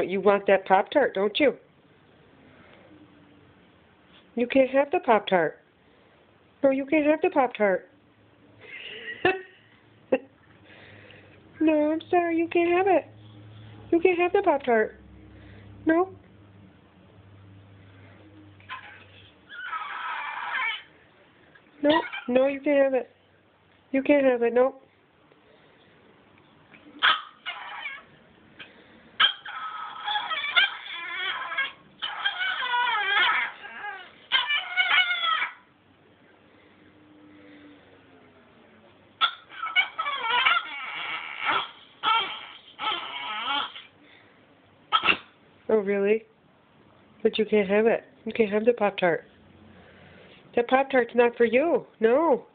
What, you want that Pop-Tart, don't you? You can't have the Pop-Tart. No, you can't have the Pop-Tart. No, I'm sorry, you can't have it. You can't have the Pop-Tart. No. No, no, you can't have it. You can't have it, no. Oh, really? But you can't have it. You can't have the Pop-Tart. That Pop-Tart's not for you. No.